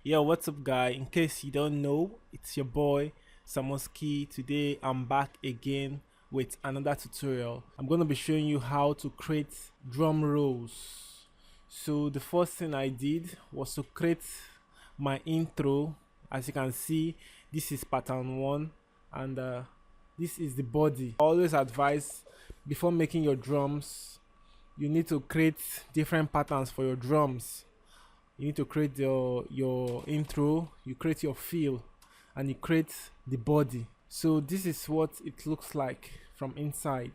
Yo, what's up, guy? In case you don't know, it's your boy Samoski. Today, I'm back again with another tutorial. I'm going to be showing you how to create drum rolls. So, the first thing I did was to create my intro. As you can see, this is pattern 1, and this is the body. I always advise before making your drums, you need to create different patterns for your drums. You need to create your intro, you create your feel, and you create the body. So this is what it looks like from inside.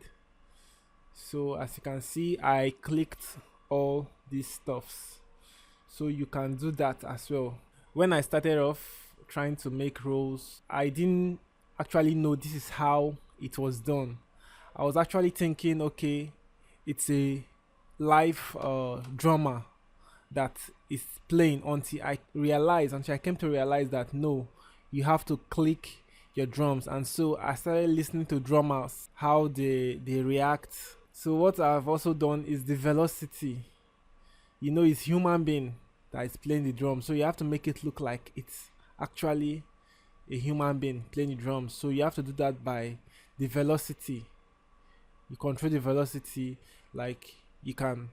So as you can see, I clicked all these stuffs, so you can do that as well. When I started off trying to make rolls, I didn't actually know this is how it was done. I was actually thinking, okay, it's a live drummer that is playing, until I came to realize that no, you have to click your drums. And so I started listening to drummers, how they react. So what I've also done is the velocity. It's human being that is playing the drums, so you have to make it look like it's actually a human being playing the drums. So you have to do that by the velocity. You control the velocity, like you can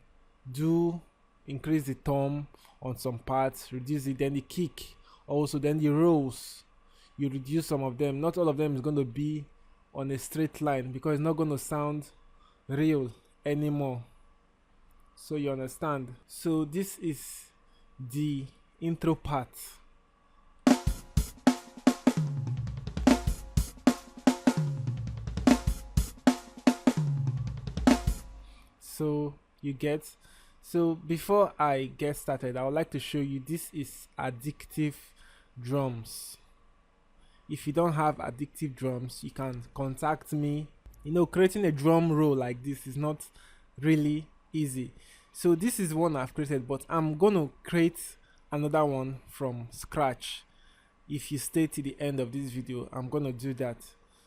do increase the thumb on some parts, reduce it, then the kick also, then the rolls, you reduce some of them. Not all of them is going to be on a straight line because it's not going to sound real anymore. So you understand. So this is the intro part. So you get. So before I get started, I would like to show you, this is addictive drums. If you don't have addictive drums, you can contact me. Creating a drum roll like this is not really easy. So this is one I've created, but I'm gonna create another one from scratch. If you stay to the end of this video, I'm gonna do that.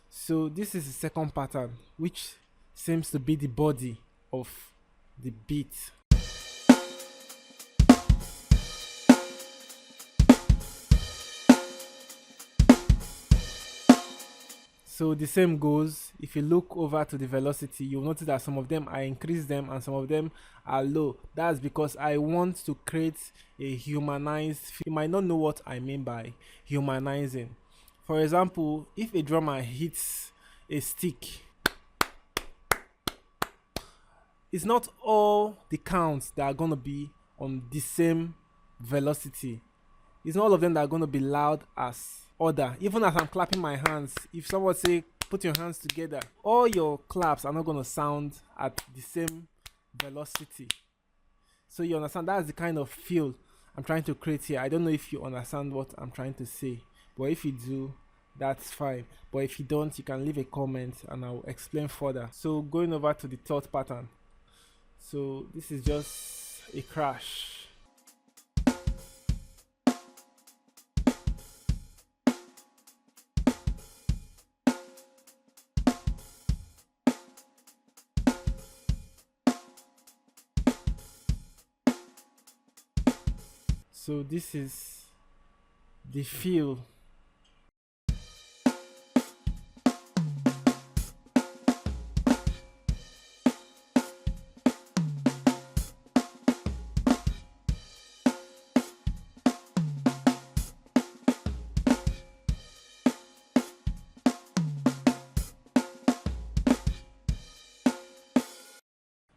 So this is the second pattern, which seems to be the body of the beat. So the same goes. If you look over to the velocity, you'll notice that some of them I increase them and some of them are low. That's because I want to create a humanized. You might not know what I mean by humanizing. For example, if a drummer hits a stick, it's not all the counts that are going to be on the same velocity. It's not all of them that are going to be loud as other. Even as I'm clapping my hands, if someone say put your hands together, all your claps are not going to sound at the same velocity. So you understand, that's the kind of feel I'm trying to create here. I don't know if you understand what I'm trying to say, but if you do, that's fine. But if you don't, you can leave a comment and I'll explain further. So going over to the third pattern. So this is just a crash. So this is the feel.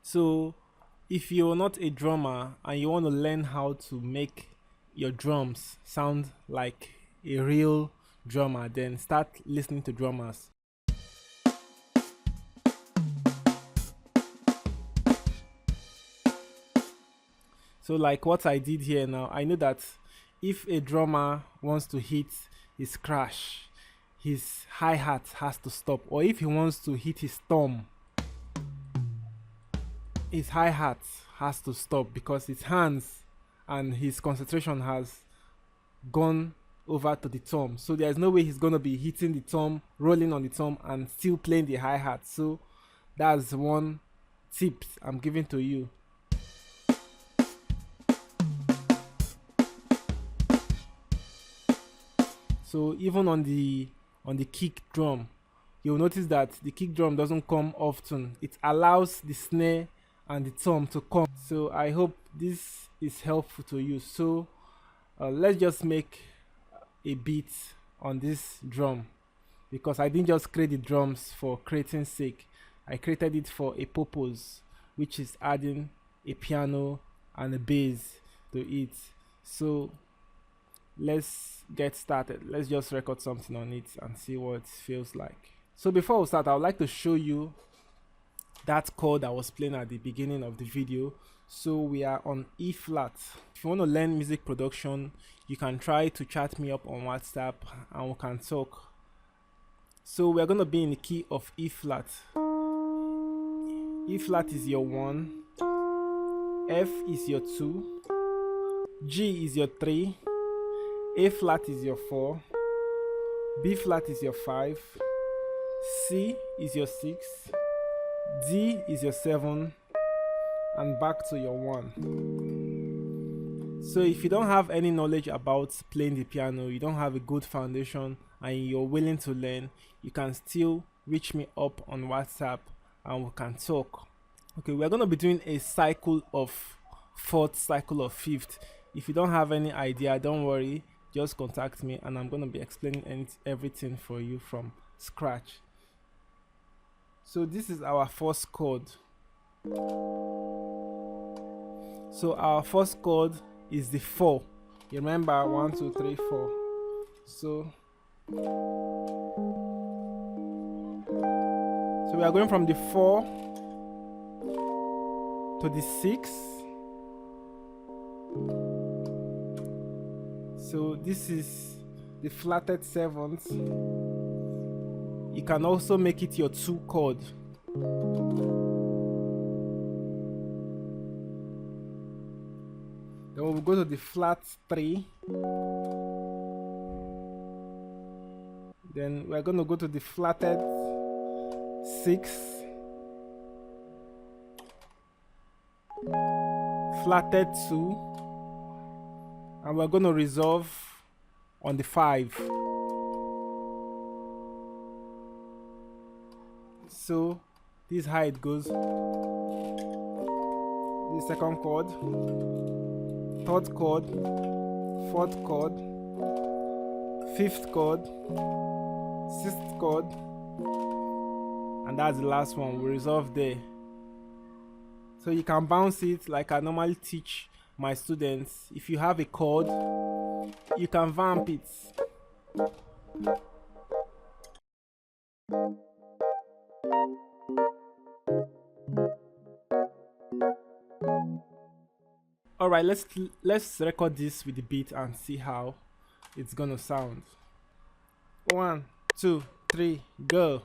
So if you're not a drummer and you want to learn how to make your drums sound like a real drummer, then start listening to drummers. So like what I did here now, I know that if a drummer wants to hit his crash, his hi-hat has to stop, or if he wants to hit his thumb, his hi-hat has to stop because his hands and his concentration has gone over to the thumb. So there's no way he's gonna be hitting the thumb, rolling on the thumb, and still playing the hi-hat. So that's one tip I'm giving to you. So even on the kick drum, you'll notice that the kick drum doesn't come often. It allows the snare and the tom to come. So I hope this is helpful to you. So let's just make a beat on this drum, because I didn't just create the drums for creating sake. I created it for a purpose, which is adding a piano and a bass to it. So let's get started. Let's just record something on it and see what it feels like. So before we start, I would like to show you that chord I was playing at the beginning of the video. So we are on E flat. If you want to learn music production, you can try to chat me up on WhatsApp and we can talk. So we're going to be in the key of E flat. E flat is your 1, F is your 2, G is your 3, A flat is your 4, B flat is your 5, C is your 6, D is your 7, and back to your 1. So if you don't have any knowledge about playing the piano, you don't have a good foundation, and you're willing to learn, you can still reach me up on WhatsApp and we can talk. Okay, we're going to be doing a cycle of 4th, cycle of 5th. If you don't have any idea, don't worry, just contact me and I'm going to be explaining everything for you from scratch. So this is our first chord. So our first chord is the 4. You remember 1, 2, 3, 4. So we are going from the 4 to the 6. So this is the flatted 7th. You can also make it your 2 chord. Then we'll go to the flat 3. Then we're going to go to the flatted 6, flatted 2, and we're going to resolve on the 5. So this is how it goes. The second chord, 3rd chord, 4th chord, 5th chord, 6th chord, and that's the last one. We resolve there. So you can bounce it like I normally teach my students. If you have a chord, you can vamp it. Alright, let's record this with the beat and see how it's gonna sound. 1, 2, 3, go.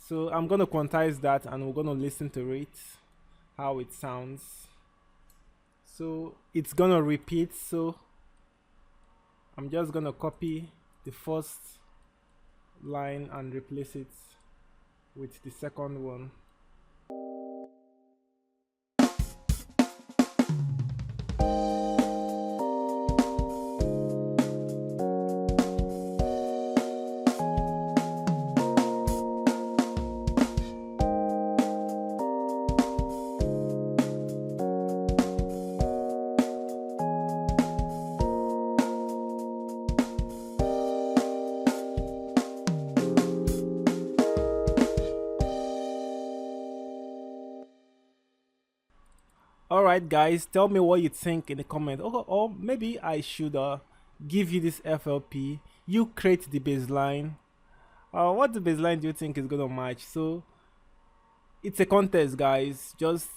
So I'm going to quantize that and we're going to listen to it, how it sounds. So it's going to repeat. So I'm just going to copy the first line and replace it with the second one. Alright guys, tell me what you think in the comment, or maybe I should give you this FLP, you create the baseline. What the baseline do you think is gonna match? So it's a contest guys, just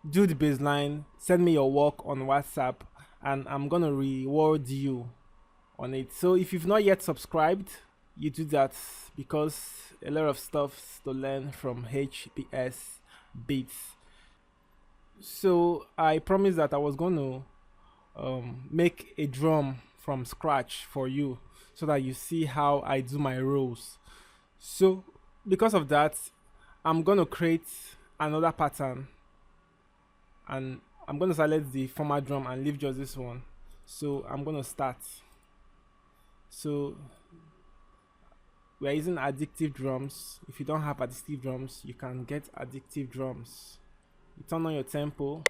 do the bass line, send me your work on WhatsApp, and I'm gonna reward you on it. So if you've not yet subscribed, you do that, because a lot of stuff to learn from HPS Beats. So I promised that I was going to make a drum from scratch for you, so that you see how I do my rolls. So because of that, I'm going to create another pattern, and I'm going to select the former drum and leave just this one. So I'm going to start. So we're using addictive drums. If you don't have addictive drums, you can get addictive drums. You turn on your tempo.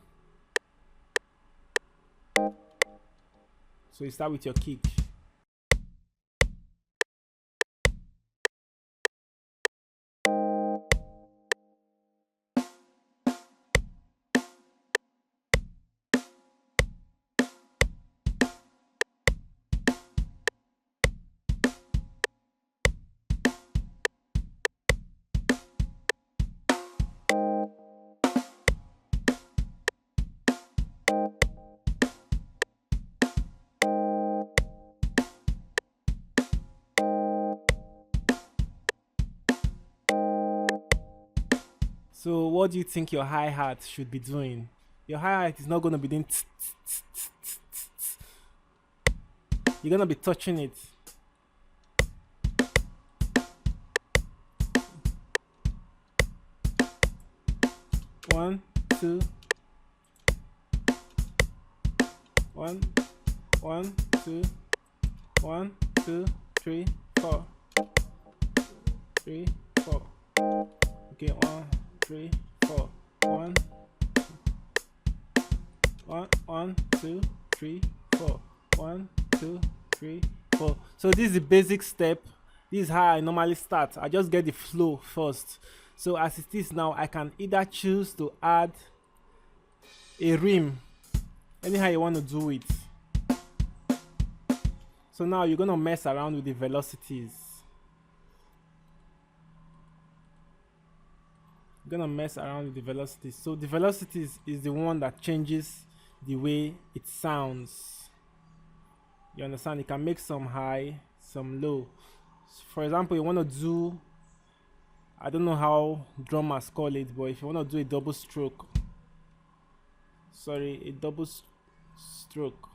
So you start with your kick. So what do you think your hi-hat should be doing? Your hi-hat is not going to be doing tss, tss, tss, tss, tss, tss. You're going to be touching it. One, two. One, one, two. 1, 2, 3, 4. 3, 4. Okay, 1, 3, 4. 1, 1, 2, 3, 4. 1, 2, 3, 4. So this is the basic step. This is how I normally start. I just get the flow first. So as it is now, I can either choose to add a rim, anyhow you want to do it. So now you're gonna mess around with the velocities. You're gonna mess around with the velocities. So the velocities is the one that changes the way it sounds. You understand? You can make some high, some low. For example, you want to do, I don't know how drummers call it, but if you want to do a double stroke, a double stroke.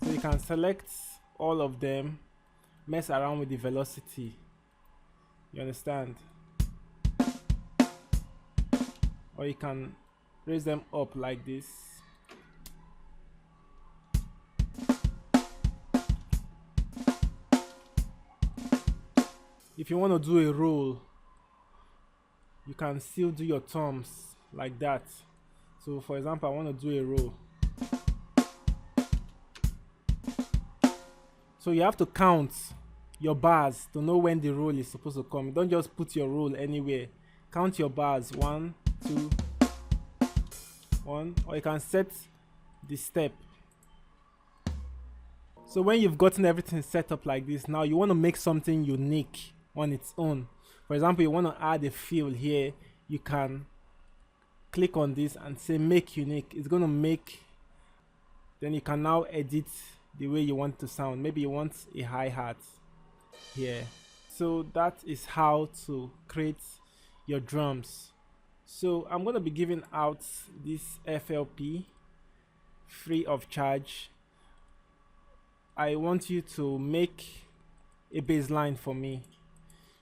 So you can select all of them, mess around with the velocity. You understand? Or you can raise them up like this. If you want to do a roll, you can still do your thumbs like that. So for example, I want to do a roll. So you have to count your bars to know when the roll is supposed to come. Don't just put your roll anywhere. Count your bars. 1, 2, 1. Or you can set the step. So when you've gotten everything set up like this, now you want to make something unique on its own. For example, you want to add a fill here. You can click on this and say make unique. It's going to make. Then you can now edit the way you want to sound. Maybe you want a hi-hat here. So that is how to create your drums. So I'm going to be giving out this FLP free of charge. I want you to make a bass line for me.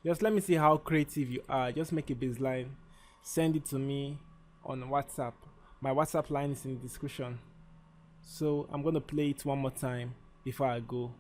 Just let me see how creative you are. Just make a bass line, send it to me on WhatsApp. My WhatsApp line is in the description. So I'm going to play it one more time before I go.